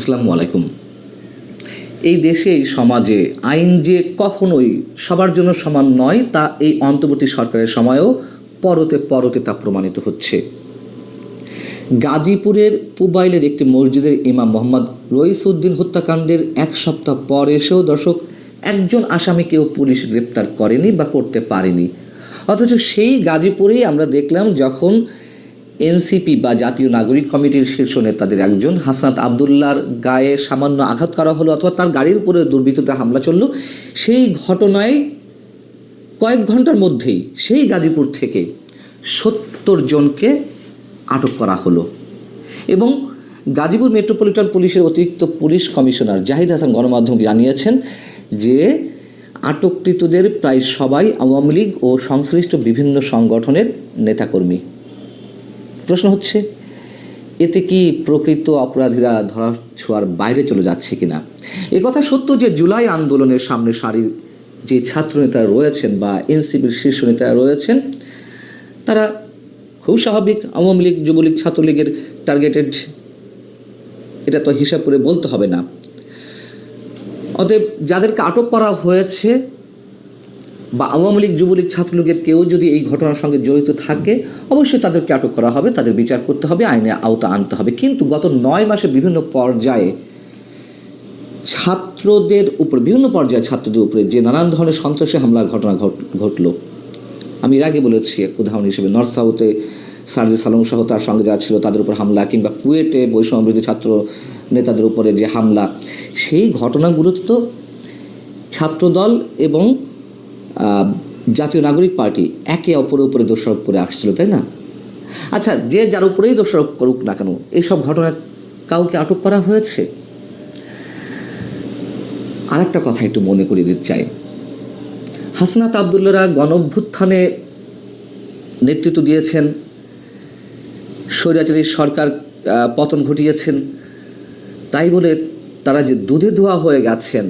আসসালামু আলাইকুম। এই দেশে এই সমাজে আইন যে কখনোই সবার জন্য সমান নয় তা এই অন্তর্বর্তী সরকারের সময়েও পরতে পরতে তা প্রমাণিত হচ্ছে। গাজীপুরের পুবাইলের একটি মসজিদের ইমাম মোহাম্মদ রইসউদ্দিন হত্যাকাণ্ডের এক সপ্তাহ পর এসেও দর্শক একজন আসামিকেও পুলিশ গ্রেপ্তার করেনি বা করতে পারেনি। অথচ সেই গাজীপুরেই আমরা দেখলাম যখন এনসিপি বা জাতীয় নাগরিক কমিটির শীর্ষ নেতাদের একজন হাসনাত আবদুল্লাহর গায়ে সামান্য আঘাত করা হলো অথবা তার গাড়ির উপরে দুর্বৃত্তদের হামলা চলল, সেই ঘটনায় কয়েক ঘন্টার মধ্যেই সেই গাজীপুর থেকে ৭০ জনকে আটক করা হলো। এবং গাজীপুর মেট্রোপলিটন পুলিশের অতিরিক্ত পুলিশ কমিশনার জাহিদ হাসান গণমাধ্যমকে জানিয়েছেন যে আটককৃতদের প্রায় সবাই আওয়ামী লীগ ও সংশ্লিষ্ট বিভিন্ন সংগঠনের নেতাকর্মী। প্রশ্ন হচ্ছে, এতে কি প্রকৃত অপরাধীরা ধরা ছোঁয়ার বাইরে চলে যাচ্ছে কিনা? একথা সত্য যে জুলাই আন্দোলনের সামনে সারির যে ছাত্রনেতারা রয়েছেন বা এনসিপির শীর্ষ নেতারা রয়েছেন তারা খুব স্বাভাবিক আওয়ামী লীগ, যুবলীগ, ছাত্রলীগের টার্গেটেড, এটা তো হিসাব করে বলতে হবে না। অতএব যাদেরকে আটক করা হয়েছে বা আওয়ামী লীগ, যুবলীগ, ছাত্রলীগের কেউ যদি এই ঘটনার সঙ্গে জড়িত থাকে অবশ্যই তাদেরকে আটক করা হবে, তাদের বিচার করতে হবে, আইনে আওতা আনতে হবে। কিন্তু গত 9 মাসে বিভিন্ন পর্যায়ে ছাত্রদের উপরে যে নানান ধরনের সন্ত্রাসী হামলার ঘটনা ঘটলো, আমি এর আগে বলেছি এক উদাহরণ হিসেবে নর্থ সাউথে সার্জিস আলম সহ তার সঙ্গে যা ছিল তাদের উপর হামলা, কিংবা কুয়েটে বৈষম্যবিরোধী ছাত্র নেতাদের উপরে যে হামলা, সেই ঘটনাগুলোতে তো ছাত্রদল এবং জাতীয় নাগরিক পার্টি একে অপরের উপরে দোষারোপ করে আসছিল, তাই না? আচ্ছা, যে যার উপরেই দোষারোপ করুক না কেন, এইসব ঘটনায় কাউকে আটক করা হয়েছে? আর একটা কথা একটু মনে করিয়ে দিতে চাই, হাসনাত আবদুল্লাহরা গণঅভ্যুত্থানে নেতৃত্ব দিয়েছেন, স্বৈরাচারী সরকার পতন ঘটিয়েছেন, তাই বলে তারা যে দুধে ধোয়া হয়ে গেছেন,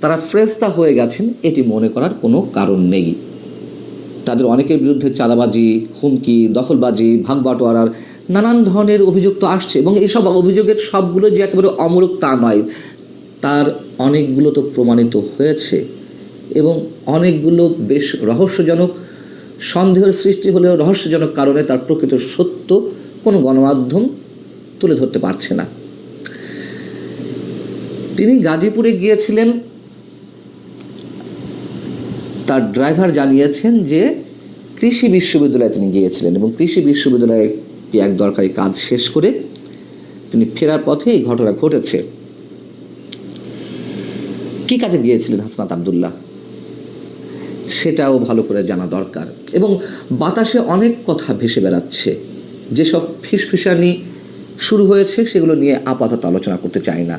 তারা ফ্রেস্তা হয়ে গেছেন, এটি মনে করার কোনো কারণ নেই। তাদের অনেকের বিরুদ্ধে চাঁদাবাজি, হুমকি, দখলবাজি, ভাগবাটোয়ারার নানান ধরনের অভিযোগ তো আসছে, এবং এইসব অভিযোগের সবগুলো যে একেবারে অমূলক তা নয়, তার অনেকগুলো তো প্রমাণিত হয়েছে এবং অনেকগুলো বেশ রহস্যজনক, সন্দেহের সৃষ্টি হলেও রহস্যজনক কারণে তার প্রকৃত সত্য কোনো গণমাধ্যম তুলে ধরতে পারছে না। তিনি গাজীপুরে গিয়েছিলেন, তার ড্রাইভার জানিয়েছেন যে কৃষি বিশ্ববিদ্যালয়ে তিনি গিয়েছিলেন এবং কৃষি বিশ্ববিদ্যালয়ে এক দরকারি কাজ শেষ করে তিনি ফেরার পথে এই ঘটনা ঘটেছে। কি কাজে গিয়েছিলেন হাসনাত আবদুল্লাহ সেটাও ভালো করে জানা দরকার। এবং বাতাসে অনেক কথা ভেসে বেড়াচ্ছে, যেসব ফিসফিসানি শুরু হয়েছে সেগুলো নিয়ে আপাতত আলোচনা করতে চাই না।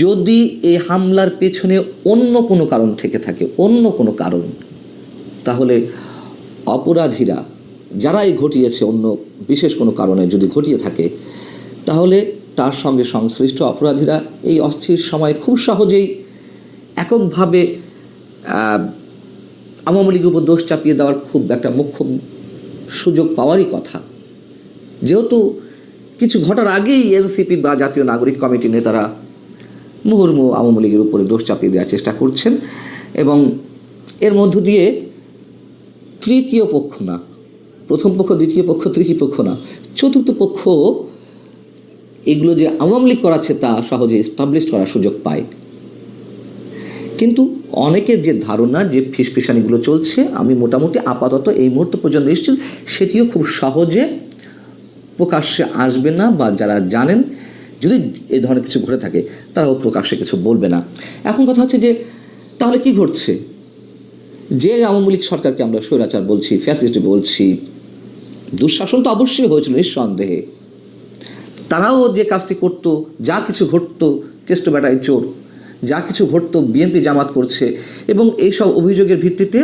যদি এই হামলার পেছনে অন্য কোনো কারণ থেকে থাকে, অন্য কোনো কারণ, তাহলে অপরাধীরা যারা এই ঘটিয়েছে অন্য বিশেষ কোনো কারণে যদি ঘটিয়ে থাকে, তাহলে তার সঙ্গে সংশ্লিষ্ট অপরাধীরা এই অস্থির সময় খুব সহজেই এককভাবে আওয়ামী লীগের উপর দোষ চাপিয়ে দেওয়ার খুব একটা মুখ্য সুযোগ পাওয়ারই কথা। যেহেতু কিছু ঘটার আগেই এনসিপি বা জাতীয় নাগরিক কমিটির নেতারা মুহুর্মুহু আওয়ামী লীগের উপরে দোষ চাপিয়ে দেওয়ার চেষ্টা করছেন, এবং এর মধ্য দিয়ে তৃতীয় পক্ষ না, প্রথম পক্ষ, দ্বিতীয় পক্ষ, তৃতীয় পক্ষ না, চতুর্থ পক্ষ এগুলো যে আওয়ামী লীগ করাচ্ছে তা সহজে এস্টাবলিশ করার সুযোগ পায়। কিন্তু অনেকের যে ধারণা যে ফিসফিসানিগুলো চলছে, আমি মোটামুটি আপাতত এই মুহূর্ত পর্যন্ত নিশ্চিত সেটিও খুব সহজে প্রকাশ্যে আসবে না, বা যারা জানেন যদি এই ধরনের কিছু ঘটে থাকে তারাও প্রকাশ্যে কিছু বলবে না। এখন কথা হচ্ছে যে তাহলে কি ঘটছে? যে আওয়ামী লীগ সরকারকে আমরা স্বৈরাচার বলছি, ফ্যাসিস্ট বলছি, দুঃশাসন তো অবশ্যই হয়েছিল নিঃসন্দেহে, তারাও যে কাজটি করতো, যা কিছু ঘটতো, কেষ্ট বেটাই চোর, যা কিছু ঘটতো বিএনপি জামাত করছে, এবং এইসব অভিযোগের ভিত্তিতে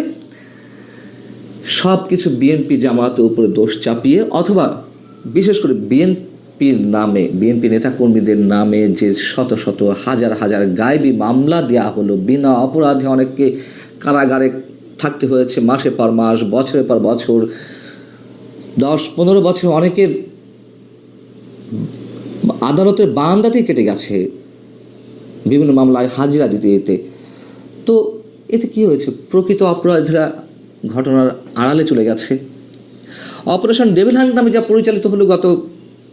সব কিছু বিএনপি জামাতের উপরে দোষ চাপিয়ে, অথবা বিশেষ করে বিএনপির নামে, বিএনপি নেতাকর্মীদের নামে যে শত শত হাজার হাজার গায়েবী মামলা দেওয়া হলো, বিনা অপরাধে অনেককে কারাগারে থাকতে হয়েছে মাসের পর মাস, বছরের পর বছর, 10-15 বছর অনেকের আদালতের বারান্দাতেই কেটে গেছে বিভিন্ন মামলায় হাজিরা দিতে যেতে। তো এতে কি হয়েছে? প্রকৃত অপরাধীরা ঘটনার আড়ালে চলে গেছে। অপারেশন ডেভিল হান্ট নামে যা পরিচালিত হলো গত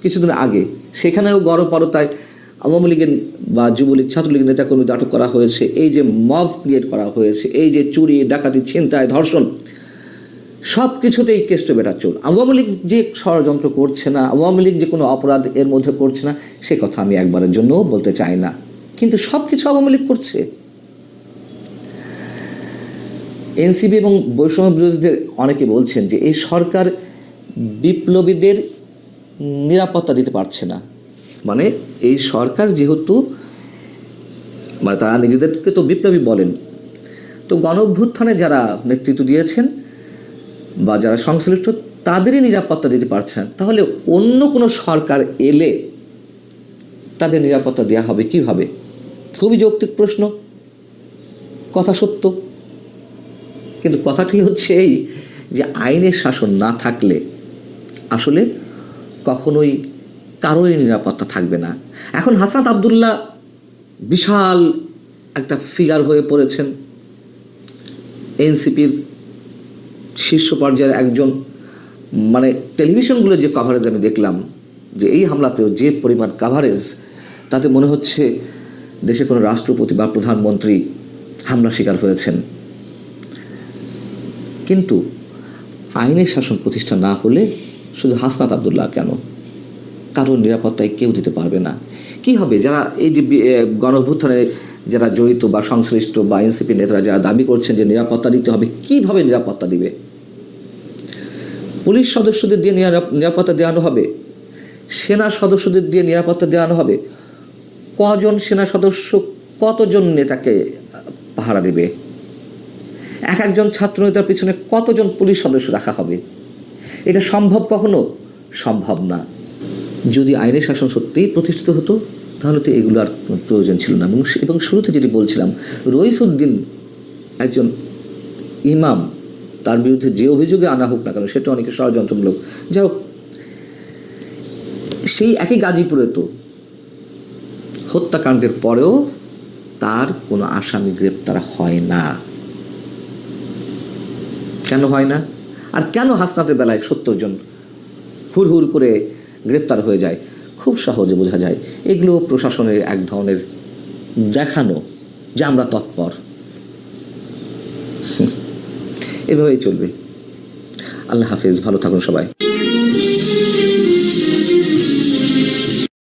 কিছুদিন আগে, সেখানেও গড়পড়তায় আওয়ামী লীগের বা যুবলীগ ছাত্রলীগের নেতাকর্মীদের আটক করা হয়েছে। এই যে মব ক্রিয়েট করা হয়েছে, এই যে চুরি ডাকাতি ছিনতাই ধর্ষণ, সব কিছুতেই কেষ্ট বেটা চোর। আওয়ামী লীগ যে ষড়যন্ত্র করছে না, আওয়ামী লীগ যে কোনো অপরাধ এর মধ্যে করছে না, সে কথা আমি একবারের জন্যও বলতে চাই না, কিন্তু সব কিছু আওয়ামী লীগ করছে। এনসিপি এবং বৈষম্য বিরোধীদের অনেকে বলছেন যে এই সরকার বিপ্লবীদের নিরাপত্তা দিতে পারছে না। মানে এই সরকার যেহেতু, মানে তারা নিজেদেরকে তো বিপ্লবী বলেন, তো গণ অভ্যুত্থানে যারা নেতৃত্ব দিয়েছেন বা যারা সংশ্লিষ্ট, তাদেরই নিরাপত্তা দিতে পারছে না, তাহলে অন্য কোনো সরকার এলে তাদের নিরাপত্তা দেওয়া হবে কীভাবে? খুবই যৌক্তিক প্রশ্ন, কথা সত্য, কিন্তু কথাটি হচ্ছে এই যে আইনের শাসন না থাকলে আসলে কখনোই কারোরই নিরাপত্তা থাকবে না। এখন হাসনাত আবদুল্লাহ বিশাল একটা ফিগার হয়ে পড়েছেন, এনসিপির শীর্ষ পর্যায়ের একজন। মানে টেলিভিশনগুলো যে কভারেজ আমি দেখলাম, যে এই হামলাতেও যে পরিমাণ কভারেজ, তাতে মনে হচ্ছে দেশে কোনো রাষ্ট্রপতি বা প্রধানমন্ত্রী হামলা শিকার হয়েছেন। কিন্তু আইনের শাসন প্রতিষ্ঠা না হলে শুধু হাসনাত আবদুল্লাহ কেন, কারোর নিরাপত্তায় কেউ দিতে পারবে না। কি হবে? যারা এই যে গণঅভ্যুত্থানে যারা জড়িত বা সংশ্লিষ্ট বা এনসিপি নেতারা যারা দাবি করছেন যে নিরাপত্তা দিতে হবে, কিভাবে নিরাপত্তা দিবে? পুলিশ সদস্যদের দিয়ে নিরাপত্তা দেওয়ানো হবে, সেনা সদস্যদের দিয়ে নিরাপত্তা দেওয়ানো হবে। কজন সেনা সদস্য কতজন নেতাকে পাহারা দেবে? একজন ছাত্র নেতার পিছনে কতজন পুলিশ সদস্য রাখা হবে? এটা সম্ভব? কখনো সম্ভব না। যদি আইনের শাসন সত্যিই প্রতিষ্ঠিত হতো তাহলে তো এগুলো আর প্রয়োজন ছিল না। এবং শুরুতে যেটি বলছিলাম, রইসউদ্দিন একজন ইমাম, তার বিরুদ্ধে যে অভিযোগে আনা হোক না কেন সেটা অনেকে ষড়যন্ত্রমূলক, যাই হোক, সেই একই গাজীপুরে তো হত্যাকাণ্ডের পরেও তার কোনো আসামি গ্রেপ্তার হয় না। কেন হয় না? আর কেন হাসনাতের বেলায় 70 জন হুড় করে গ্রেপ্তার হয়ে যায়? খুব সহজে বোঝা যায়। এগুলো প্রশাসনের এক ধরনের দেখানো যে আমরা তৎপর। এভাবেই চলবে। আল্লাহ হাফেজ, ভালো থাকুন সবাই।